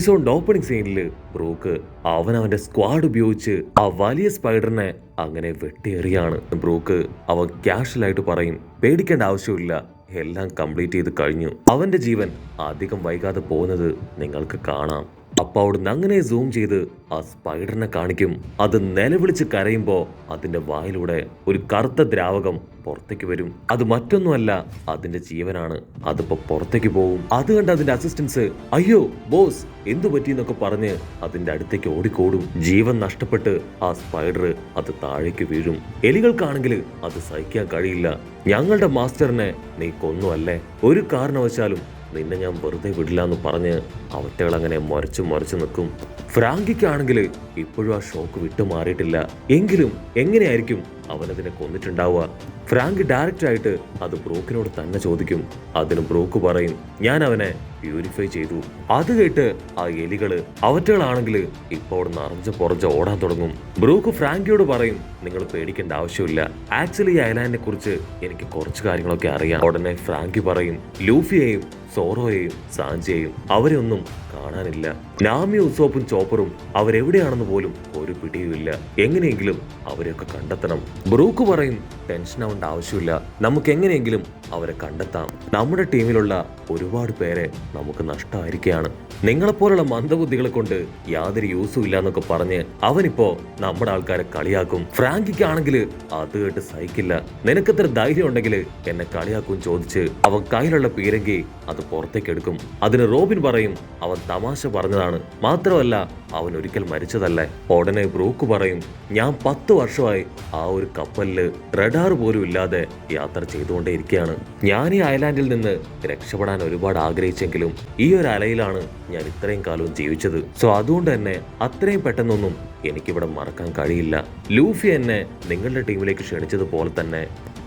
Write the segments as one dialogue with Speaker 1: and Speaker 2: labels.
Speaker 1: എപ്പിസോഡിന്റെ opening സീനിൽ brook അവന്റെ squad ഉപയോഗിച്ച് ആ വലിയ സ്പൈഡറിനെ അങ്ങനെ വെട്ടിയെറിയാണ്. ബ്രൂക്ക് അവൻ ക്യാഷ്വലായിട്ട് പറയും, പേടിക്കേണ്ട ആവശ്യമില്ല, എല്ലാം കംപ്ലീറ്റ് ചെയ്ത് കഴിഞ്ഞു. അവന്റെ ജീവൻ അധികം വൈകാതെ പോകുന്നത് നിങ്ങൾക്ക് കാണാം. അപ്പൊ അവിടുന്ന് അങ്ങനെ സൂം ചെയ്ത് ആ സ്പൈഡറിനെ കാണിക്കും. അത് നിലവിളിച്ച് കരയുമ്പോ അതിന്റെ വായിലൂടെ ഒരു കറുത്ത ദ്രാവകം പുറത്തേക്ക് വരും. അത് മറ്റൊന്നുമല്ല, അതിന്റെ ജീവനാണ്. അതിപ്പോ പുറത്തേക്ക് പോവും. അത് കണ്ട് അതിന്റെ അസിസ്റ്റൻസ് അയ്യോ ബോസ് എന്തു പറ്റിയെന്നൊക്കെ പറഞ്ഞ് അതിന്റെ അടുത്തേക്ക് ഓടിക്കോടും. ജീവൻ നഷ്ടപ്പെട്ട് ആ സ്പൈഡർ അത് താഴേക്ക് വീഴും. എലികൾക്കാണെങ്കിൽ അത് സഹിക്കാൻ കഴിയില്ല. ഞങ്ങളുടെ മാസ്റ്ററിനെ നീ കൊന്നുവല്ലേ, ഒരു കാരണവശാലും നിന്നെ ഞാൻ വെറുതെ വിടില്ല എന്ന് പറഞ്ഞ് അവറ്റകൾ അങ്ങനെ മുരച്ചു നിൽക്കും. ഫ്രാങ്കിക്കാണെങ്കിൽ ഇപ്പോഴും ആ ഷോക്ക് വിട്ടു മാറിയിട്ടില്ല. എങ്കിലും എങ്ങനെയായിരിക്കും അവനതിനെ കൊന്നിട്ടുണ്ടാവുക? ഫ്രാങ്ക് ഡയറക്റ്റ് ആയിട്ട് അത് ബ്രൂക്കിനോട് തന്നെ ചോദിക്കും. അതിന് ബ്രൂക്ക് പറയും, ഞാൻ അവനെ പ്യൂരിഫൈ ചെയ്തു. അത് കേട്ട് ആ എലികള് അവറ്റകളാണെങ്കിൽ ഇപ്പൊ അവിടെ നിറഞ്ഞ പുറഞ്ഞ ഓടാൻ തുടങ്ങും. ബ്രൂക്ക് ഫ്രാങ്കിയോട് പറയും, നിങ്ങൾ പേടിക്കേണ്ട ആവശ്യമില്ല, ആക്ച്വലി ഈ ഐലാൻഡിനെ കുറിച്ച് എനിക്ക് കുറച്ച് കാര്യങ്ങളൊക്കെ അറിയാം. ഉടനെ ഫ്രാങ്കി പറയും, ലൂഫിയെയും സോറോയെയും സാഞ്ചിയെയും അവരെ ഒന്നും കാണാനില്ല. നാമി ഉസോപ്പും ചോപ്പറും അവരെവിടെയാണെന്ന് പോലും ഒരു പിടിയുമില്ല. എങ്ങനെയെങ്കിലും അവരെയൊക്കെ കണ്ടെത്തണം. ബ്രൂക്ക് പറയും, ടെൻഷൻ ആവേണ്ട ആവശ്യമില്ല, നമുക്ക് എങ്ങനെയെങ്കിലും അവരെ കണ്ടെത്താം. നമ്മുടെ ടീമിലുള്ള ഒരുപാട് പേരെ നമുക്ക് നഷ്ടമായിരിക്കുകയാണ്. നിങ്ങളെപ്പോലുള്ള മന്ദബുദ്ധികളെ കൊണ്ട് യാതൊരു യൂസും ഇല്ല എന്നൊക്കെ പറഞ്ഞ് അവനിപ്പോ നമ്മുടെ ആൾക്കാരെ കളിയാക്കും. ഫ്രാങ്കിക്കാണെങ്കിൽ അത് കേട്ട് സഹിക്കില്ല. നിനക്കെത്ര ധൈര്യം ഉണ്ടെങ്കിൽ എന്നെ കളിയാക്കും ചോദിച്ച് അവൻ കയ്യിലുള്ള പീരങ്കി അത് പുറത്തേക്ക് എടുക്കും. അതിന് റോബിൻ പറയും, അവൻ തമാശ പറഞ്ഞതാണ്, മാത്രമല്ല അവൻ ഒരിക്കൽ മരിച്ചതല്ലേ. ഉടനെ ബ്രൂക്ക് പറയും, ഞാൻ 10 വർഷമായി ആ ഒരു കപ്പലില് റഡാർ പോലും ഇല്ലാതെ യാത്ര ചെയ്തുകൊണ്ടേയിരിക്കുകയാണ്. ഞാൻ ഈ ഐലാൻഡിൽ നിന്ന് രക്ഷപ്പെടാൻ ഒരുപാട് ആഗ്രഹിച്ചെങ്കിലും ഈ ഒരു അലയിലാണ് ഞാൻ ഇത്രയും കാലവും ജീവിച്ചത്. സോ അതുകൊണ്ട് തന്നെ അത്രയും പെട്ടെന്നൊന്നും എനിക്കിവിടെ മറക്കാൻ കഴിയില്ല. ലൂഫി എന്നെ നിങ്ങളുടെ ടീമിലേക്ക് ക്ഷണിച്ചതുപോലെ തന്നെ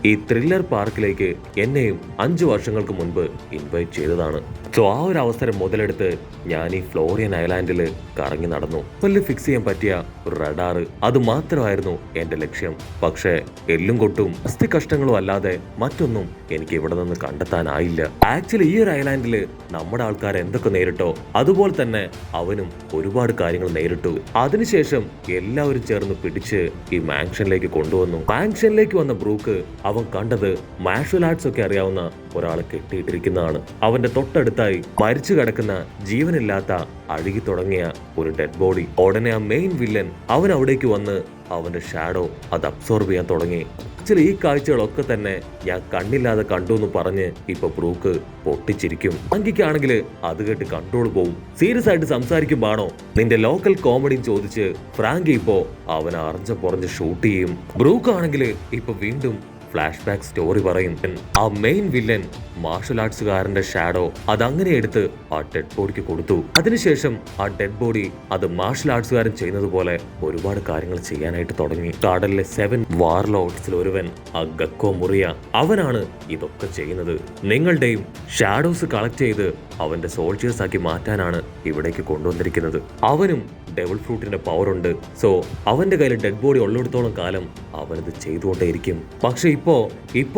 Speaker 1: ഈ ത്രില്ലർ പാർക്കിലേക്ക് എന്നെയും 5 വർഷങ്ങൾക്ക് മുൻപ് ഇൻവൈറ്റ് ചെയ്തതാണ്. സോ ആ ഒരു അവസരം മുതലെടുത്ത് ഞാൻ ഈ ഫ്ലോറിയൻ ഐലാൻഡിൽ കറങ്ങി നടന്നു. പല്ല് ഫിക്സ് ചെയ്യാൻ പറ്റിയ ഒരു റഡാർ, അത് മാത്രമായിരുന്നു എന്റെ ലക്ഷ്യം. പക്ഷേ എല്ലും കൊട്ടും അസ്ഥി കഷ്ടങ്ങളും അല്ലാതെ മറ്റൊന്നും എനിക്ക് ഇവിടെ നിന്ന് കണ്ടെത്താനായില്ല. ആക്ച്വലി ഈ ഒരു ഐലാൻഡിൽ നമ്മുടെ ആൾക്കാർ എന്തൊക്കെ നേരിട്ടോ അതുപോലെ തന്നെ അവനും ഒരുപാട് കാര്യങ്ങൾ നേരിട്ടു. അതിനുശേഷം എല്ലാവരും ചേർന്ന് പിടിച്ച് ഈ മാൻഷനിലേക്ക് കൊണ്ടുവന്നു. മാൻഷനിലേക്ക് വന്ന ബ്രൂക്ക് അവൻ കണ്ടത് മാർഷൽ ആർട്സ് ഒക്കെ അറിയാവുന്ന ഒരാളെ കെട്ടിയിട്ടിരിക്കുന്നതാണ്. അവന്റെ തൊട്ടടുത്തായി മരിച്ചു കിടക്കുന്ന ജീവനില്ലാത്ത അഴുകി തുടങ്ങിയ ഒരു ഡെഡ് ബോഡി. ഉടനെ ആ മെയിൻ വില്ലൻ അവൻ അവിടേക്ക് വന്ന് അവന്റെ ഷാഡോ അത് അബ്സോർബ് ചെയ്യാൻ തുടങ്ങി. ആക്ച്വലി ഈ കാഴ്ചകളൊക്കെ തന്നെ ഞാൻ കണ്ണില്ലാതെ കണ്ടു എന്ന് പറഞ്ഞ് ഇപ്പൊ ബ്രൂക്ക് പൊട്ടിച്ചിരിക്കും. അങ്കിക്കാണെങ്കിൽ അത് കേട്ട് കൺട്രോൾ പോവും. സീരിയസ് ആയിട്ട് സംസാരിക്കുമ്പോണോ നിന്റെ ലോക്കൽ കോമഡിയും ചോദിച്ച് ഫ്രാങ്കി ഇപ്പോ അവനെ അറിഞ്ഞ പുറഞ്ഞ് ഷൂട്ട് ചെയ്യും. ബ്രൂക്ക് ആണെങ്കിൽ ഇപ്പൊ വീണ്ടും ഫ്ലാഷ് ബാക്ക് സ്റ്റോറി പറയും. ആ മെയിൻ വില്ലൻ മാർഷൽ ആർട്സുകാരന്റെ ഷാഡോ അതങ്ങനെ എടുത്ത് ആ ഡെഡ് ബോഡിക്ക് കൊടുത്തു. അതിനുശേഷം ആ ഡെഡ് ബോഡി അത് മാർഷൽ ആർട്സുകാരൻ ചെയ്യുന്നത് പോലെ ഒരുപാട് കാര്യങ്ങൾ ചെയ്യാനായിട്ട് തുടങ്ങി. കടലിലെ 7 വാർലോഡ്സിൽ ഒരുവൻ ആ ഗക്കോ മുറിയ അവനാണ് ഇതൊക്കെ ചെയ്യുന്നത്. നിങ്ങളുടെയും ഷാഡോസ് കളക്ട് ചെയ്ത് അവന്റെ സോൾജേഴ്സ് ആക്കി മാറ്റാനാണ് ഇവിടേക്ക് കൊണ്ടുവന്നിരിക്കുന്നത്. അവനും ഡെവിൾ ഫ്രൂട്ടിന്റെ പവർ ഉണ്ട്. സോ അവന്റെ കയ്യിൽ ഡെഡ് ബോഡി ഉള്ളിടത്തോളം കാലം അവനത് ചെയ്തുകൊണ്ടേയിരിക്കും. പക്ഷെ ഇപ്പോ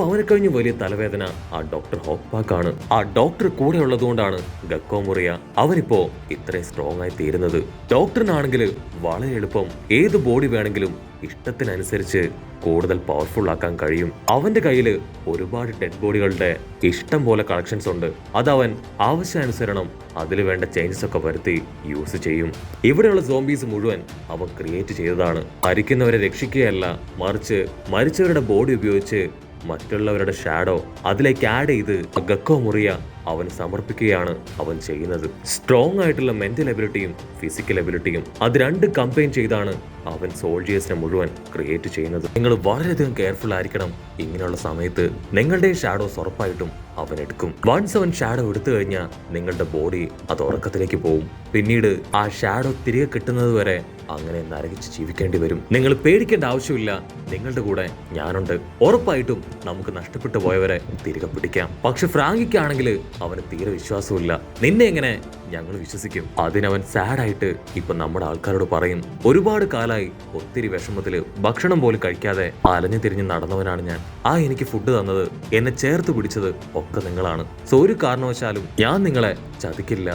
Speaker 1: അവനെ കഴിഞ്ഞ് വലിയ തലവേദന ആ ഡോക്ടർ ഹോക്പാക്കാണ്. ആ ഡോക്ടർ കൂടെ ഉള്ളതുകൊണ്ടാണ് ഗക്കോ മുറിയ അവനിപ്പോ ഇത്രയും സ്ട്രോങ് ആയി തീരുന്നത്. ഡോക്ടറിനാണെങ്കിൽ വളരെ എളുപ്പം ഏത് ബോഡി വേണമെങ്കിലും ഇഷ്ടത്തിനനുസരിച്ച് കൂടുതൽ പവർഫുൾ ആക്കാൻ കഴിയും. അവന്റെ കയ്യിൽ ഒരുപാട് ഡെഡ് ബോഡികളുടെ ഇഷ്ടം പോലെ കളക്ഷൻസ് ഉണ്ട്. അതവൻ ആവശ്യാനുസരണം അതിൽ വേണ്ട ചേഞ്ചസ് ഒക്കെ വരുത്തി യൂസ് ചെയ്യും. ഇവിടെയുള്ള സോംബീസ് മുഴുവൻ അവൻ ക്രിയേറ്റ് ചെയ്തതാണ്. മരിക്കുന്നവരെ രക്ഷിക്കുകയല്ല, മറിച്ച് മരിച്ചവരുടെ ബോഡി ഉപയോഗിച്ച് മറ്റുള്ളവരുടെ ഷാഡോ അതിലേക്ക് ആഡ് ചെയ്ത് ഗക്കോ മുറിയ അവൻ സമർപ്പിക്കുകയാണ് അവൻ ചെയ്യുന്നത്. സ്ട്രോങ് ആയിട്ടുള്ള മെന്റൽ എബിലിറ്റിയും ഫിസിക്കൽ എബിലിറ്റിയും അത് രണ്ട് കമ്പൈൻ ചെയ്താണ് അവൻ സോൾജിയേഴ്സിനെ മുഴുവൻ ക്രിയേറ്റ് ചെയ്യുന്നത്. നിങ്ങൾ വളരെയധികം കെയർഫുൾ ആയിരിക്കണം. ഇങ്ങനെയുള്ള സമയത്ത് നിങ്ങളുടെ ഷാഡോസ് ഉറപ്പായിട്ടും അവൻ എടുക്കും. വൺസ് അവൻ ഷാഡോ എടുത്തു കഴിഞ്ഞാൽ നിങ്ങളുടെ ബോഡി അത് ഉറക്കത്തിലേക്ക് പോകും. പിന്നീട് ആ ഷാഡോ തിരികെ കിട്ടുന്നത് വരെ അങ്ങനെ നരകിച്ച് ജീവിക്കേണ്ടി വരും. നിങ്ങൾ പേടിക്കേണ്ട ആവശ്യമില്ല, നിങ്ങളുടെ കൂടെ ഞാനുണ്ട്. ഉറപ്പായിട്ടും നമുക്ക് നഷ്ടപ്പെട്ടു പോയവരെ തിരികെ പിടിക്കാം. പക്ഷെ ഫ്രാങ്കിക്കാണെങ്കിൽ അവന് തീരെ വിശ്വാസമില്ല. നിന്നെ എങ്ങനെ ഞങ്ങൾ വിശ്വസിക്കും? അതിനവൻ സാഡായിട്ട് ഇപ്പൊ നമ്മുടെ ആൾക്കാരോട് പറയും, ഒരുപാട് കാലായി ഒത്തിരി വിഷമത്തില് ഭക്ഷണം പോലും കഴിക്കാതെ അലഞ്ഞു തിരിഞ്ഞ് നടന്നവനാണ് ഞാൻ. എനിക്ക് ഫുഡ് തന്നത്, എന്നെ ചേർത്ത് പിടിച്ചത് ഒക്കെ നിങ്ങളാണ്. സോ ഒരു കാരണവശാലും ഞാൻ നിങ്ങളെ ചതിക്കില്ല.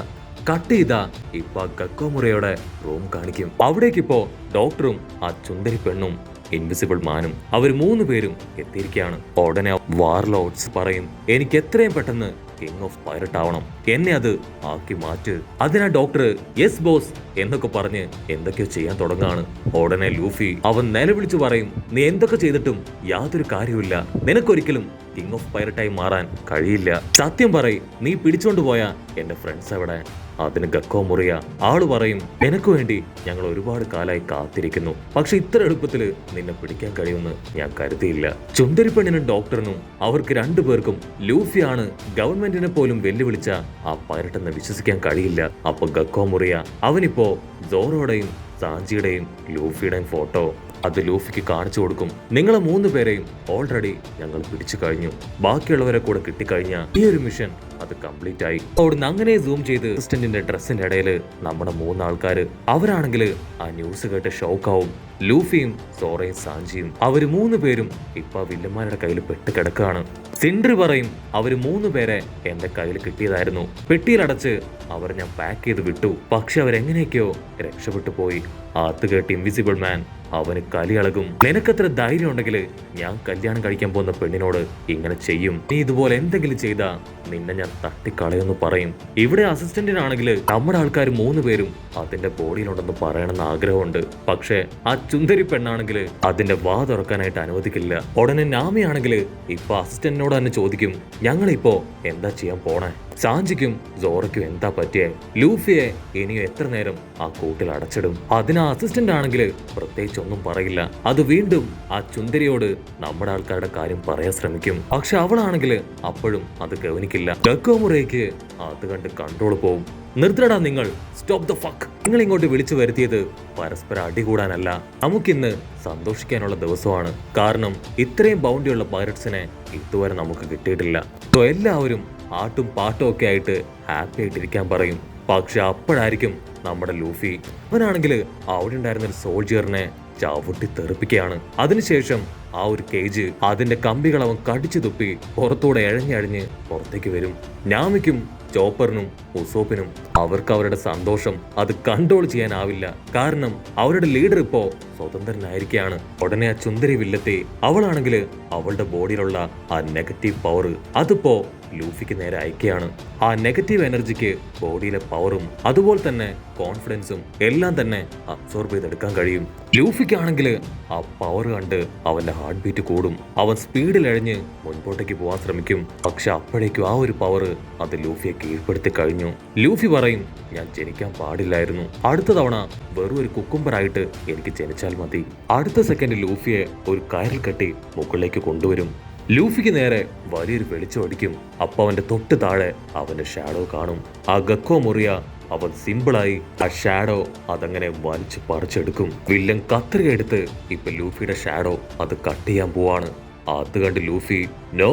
Speaker 1: കട്ട് ചെയ്താ ഇപ്പൊ ഗക്കോമുറയുടെ റൂം കാണിക്കും. അവിടേക്കിപ്പോ ഡോക്ടറും ആ ചുന്ദരി പെണ്ണും ഇൻവിസിബിൾ മാനും അവർ 3 പേരും എത്തിയിരിക്കുകയാണ്. ഉടനെ വാർലോഡ്സ് പറയും, എനിക്ക് എത്രയും പെട്ടെന്ന് കിങ് ഓഫ് പൈററ്റ് ആവണം, എന്നെ അത് ആക്കി മാറ്റ്. അതിനാ ഡോക്ടർ യെസ് ബോസ് എന്നൊക്കെ പറഞ്ഞ് എന്തൊക്കെയോ ചെയ്യാൻ തുടങ്ങാണ്. ഉടനെ ലൂഫി അവൻ നിലവിളിച്ചു പറയും, നീ എന്തൊക്കെ ചെയ്തിട്ടും യാതൊരു കാര്യമില്ല, നിനക്കൊരിക്കലും കിങ് ഓഫ് പൈററ്റായി മാറാൻ കഴിയില്ല. സത്യം പറയും, നീ പിടിച്ചോണ്ട് പോയ എന്റെ ഫ്രണ്ട്സ് എവിടെ? അതിന് ഗക്കോമുറിയ ആള് പറയും, നിനക്ക് വേണ്ടി ഞങ്ങൾ ഒരുപാട് കാലായി കാത്തിരിക്കുന്നു, പക്ഷെ ഇത്ര എളുപ്പത്തില് നിന്നെ പിടിക്കാൻ കഴിയുമെന്ന് ഞാൻ കരുതിയില്ല. ചുന്ദരി പെണ്ണിനും ഡോക്ടറിനും അവർക്ക് 2 പേർക്കും ലൂഫിയാണ് ഗവൺമെന്റിനെ പോലും വെല്ലുവിളിച്ച ആ പൈററ്റ് എന്ന് വിശ്വസിക്കാൻ കഴിയില്ല. അപ്പൊ ഗക്കോമുറിയ അവനിപ്പോ സോറോയുടെയും സാഞ്ചിയുടെയും ലൂഫിയുടെയും ഫോട്ടോ അത് ലൂഫിക്ക് കാണിച്ചു കൊടുക്കും. നിങ്ങളെ 3 പേരെയും ഓൾറെഡി ഞങ്ങൾ പിടിച്ചു കഴിഞ്ഞു, ബാക്കിയുള്ളവരെ കൂടെ കിട്ടിക്കഴിഞ്ഞ ഈ ഒരു മിഷൻ അത് കംപ്ലീറ്റ് ആയി. അവിടുന്ന് അങ്ങനെ സൂം ചെയ്ത് അസിസ്റ്റന്റിന്റെ ഡ്രസ്സിന്റെ ഇടയില് നമ്മുടെ 3 ആൾക്കാര് അവരാണെങ്കിൽ ആ ന്യൂസ് കേട്ട് ഷോക്കാവും. ലൂഫിയും സോറയും സാഞ്ചിയും അവര് 3 പേരും ഇപ്പൊ വില്ലന്മാരുടെ കയ്യിൽ പെട്ട് കിടക്കുകയാണ്. സിൻഡ്രി പറയും, അവര് 3 പേരെ എന്റെ കയ്യിൽ കിട്ടിയതായിരുന്നു, പെട്ടിയിലടച്ച് അവർ ഞാൻ പാക്ക് ചെയ്ത് വിട്ടു, പക്ഷെ അവരെങ്ങനെയൊക്കെയോ രക്ഷപ്പെട്ടു പോയി. അത് കേട്ട് ഇൻവിസിബിൾ മാൻ അവന് കലിയളകും. നിനക്കത്ര ധൈര്യം ഉണ്ടെങ്കിൽ ഞാൻ കല്യാണം കഴിക്കാൻ പോകുന്ന പെണ്ണിനോട് ഇങ്ങനെ ചെയ്യും, നീ ഇതുപോലെ എന്തെങ്കിലും ചെയ്താ നിന്നെ ഞാൻ തട്ടിക്കളയെന്ന് പറയും. ഇവിടെ അസിസ്റ്റന്റിനാണെങ്കിൽ നമ്മുടെ ആൾക്കാർ 3 പേരും അതിന്റെ ബോഡിയിലുണ്ടെന്ന് പറയണമെന്ന് ആഗ്രഹമുണ്ട്, പക്ഷെ ആ ചുന്ദരി പെണ്ണാണെങ്കിൽ അതിന്റെ വാ തുറക്കാനായിട്ട് അനുവദിക്കില്ല. ഉടനെ നാമിയാണെങ്കിൽ ഇപ്പൊ അസിസ്റ്റന്റിനോട് തന്നെ ചോദിക്കും, ഞങ്ങളിപ്പോ എന്താ ചെയ്യാൻ പോണേ? സാഞ്ചിക്കും സോറയ്ക്കും എന്താ പറ്റിയേ? ലൂഫിയെ ഇനിയും എത്ര നേരം ആ കൂട്ടിൽ അടച്ചിടും? അതിന് അസിസ്റ്റന്റ് ആണെങ്കിൽ പ്രത്യേകിച്ച് ഒന്നും പറയില്ല. അത് വീണ്ടും ആ ചുന്ദരിയോട് നമ്മുടെ ആൾക്കാരുടെ കാര്യം പറയാൻ ശ്രമിക്കും, പക്ഷെ അവളാണെങ്കിൽ അപ്പോഴും അത് ഗവനിക്കില്ല. ഗക്കോമുറയ്ക്ക് അത് കണ്ട് കൺട്രോൾ പോവും. നിർത്തടാ നിങ്ങൾ, സ്റ്റോപ്പ് ദ ഫക്ക്. നിങ്ങൾ ഇങ്ങോട്ട് വിളിച്ചു വരുത്തിയത് പരസ്പരം അടികൂടാനല്ല, നമുക്കിന്ന് സന്തോഷിക്കാനുള്ള ദിവസമാണ്. കാരണം ഇത്രയും ബൗണ്ടിയുള്ള പൈററ്റ്സിനെ ഇതുവരെ നമുക്ക് കിട്ടിയിട്ടില്ല. സോ എല്ലാവരും ആട്ടും പാട്ടും ഒക്കെ ആയിട്ട് ഹാപ്പി ആയിട്ടിരിക്കാൻ പറയും. പക്ഷെ അപ്പോഴായിരിക്കും നമ്മുടെ ലൂഫി അവനാണെങ്കിൽ അവിടെ ഉണ്ടായിരുന്ന ഒരു സോൾജിയറിനെ ചവിട്ടി തെറിപ്പിക്കുകയാണ്. അതിനുശേഷം ആ ഒരു കേജ് അതിന്റെ കമ്പികൾ അവൻ കടിച്ചു തുപ്പി പുറത്തൂടെ എഴഞ്ഞഴഞ്ഞ് പുറത്തേക്ക് വരും. നാമിക്കും ചോപ്പറിനും ഉസോപ്പിനും അവർക്ക് അവരുടെ സന്തോഷം അത് കൺട്രോൾ ചെയ്യാനാവില്ല. കാരണം അവരുടെ ലീഡർ ഇപ്പോ സ്വതന്ത്രനായിരിക്കുകയാണ്. ഉടനെ ആ ചുന്ദരി വില്ലത്തെ അവളാണെങ്കിൽ അവളുടെ ബോഡിയിലുള്ള ആ നെഗറ്റീവ് പവർ അതിപ്പോ ലൂഫിക്ക് നേരെ അയക്കുകയാണ്. ആ നെഗറ്റീവ് എനർജിക്ക് ബോഡിയിലെ പവറും അതുപോലെ തന്നെ കോൺഫിഡൻസും എല്ലാം തന്നെ അബ്സോർബ് ചെയ്തെടുക്കാൻ കഴിയും. ലൂഫിക്കാണെങ്കിൽ ആ പവർ കണ്ട് അവന്റെ ഹാർട്ട് ബീറ്റ് കൂടും. അവൻ സ്പീഡിൽ എഴഞ്ഞ് മുൻപോട്ടേക്ക് പോകാൻ ശ്രമിക്കും. പക്ഷെ അപ്പോഴേക്കും ആ ഒരു പവർ അത് ലൂഫിയെ കീഴ്പ്പെടുത്തി കഴിഞ്ഞു. ലൂഫി പറയും, ഞാൻ ജനിക്കാൻ പാടില്ലായിരുന്നു, അടുത്ത തവണ വെറും ഒരു കുക്കുംബറായിട്ട് എനിക്ക് ജനിച്ചാൽ മതി. അടുത്ത സെക്കൻഡ് ലൂഫിയെ ഒരു കയറിൽ കെട്ടി മുകളിലേക്ക് കൊണ്ടുവരും. ലൂഫിക്ക് നേരെ വലിയൊരു വെളിച്ചം അടിക്കും. അപ്പൊ അവന്റെ തൊട്ട് താഴെ അവന്റെ ഷാഡോ കാണും. ആ ഗക്കോമുറിയ അവൻ സിമ്പിളായി ആ ഷാഡോ അതങ്ങനെ വലിച്ചു പറിച്ചെടുക്കും. വില്ലൻ കത്രിക എടുത്ത് ഇപ്പൊ ലൂഫിയുടെ ഷാഡോ അത് കട്ട് ചെയ്യാൻ പോവാണ്. അത് കണ്ട് ലൂഫി നോ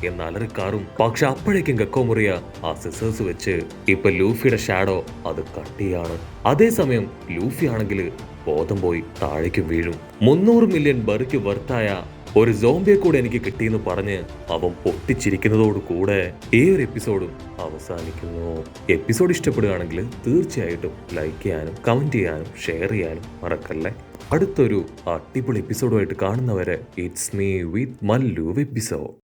Speaker 1: എന്ന് അലറിക്കാറും. പക്ഷെ അപ്പോഴേക്കും ഗക്കോമുറിയ ആ സിസേഴ്സ് വെച്ച് ഇപ്പൊ ലൂഫിയുടെ ഷാഡോ അത് കട്ട് ചെയ്യാണ്. അതേസമയം ലൂഫി ആണെങ്കിൽ ബോധം പോയി താഴേക്കും വീഴും. 300 മില്യൺ ബറിക്ക് വർത്തായ ഒരു സോംബിയെ കൂടെ എനിക്ക് കിട്ടിയെന്ന് പറഞ്ഞ് അവൻ പൊട്ടിച്ചിരിക്കുന്നതോട് കൂടെ ഈ ഒരു എപ്പിസോഡും അവസാനിക്കുന്നു. എപ്പിസോഡ് ഇഷ്ടപ്പെടുകയാണെങ്കിൽ തീർച്ചയായിട്ടും ലൈക്ക് ചെയ്യാനും കമന്റ് ചെയ്യാനും ഷെയർ ചെയ്യാനും മറക്കല്ലേ. അടുത്തൊരു അടിപൊളി എപ്പിസോഡുമായിട്ട് കാണുന്നവരെ it's me with Mallu episode.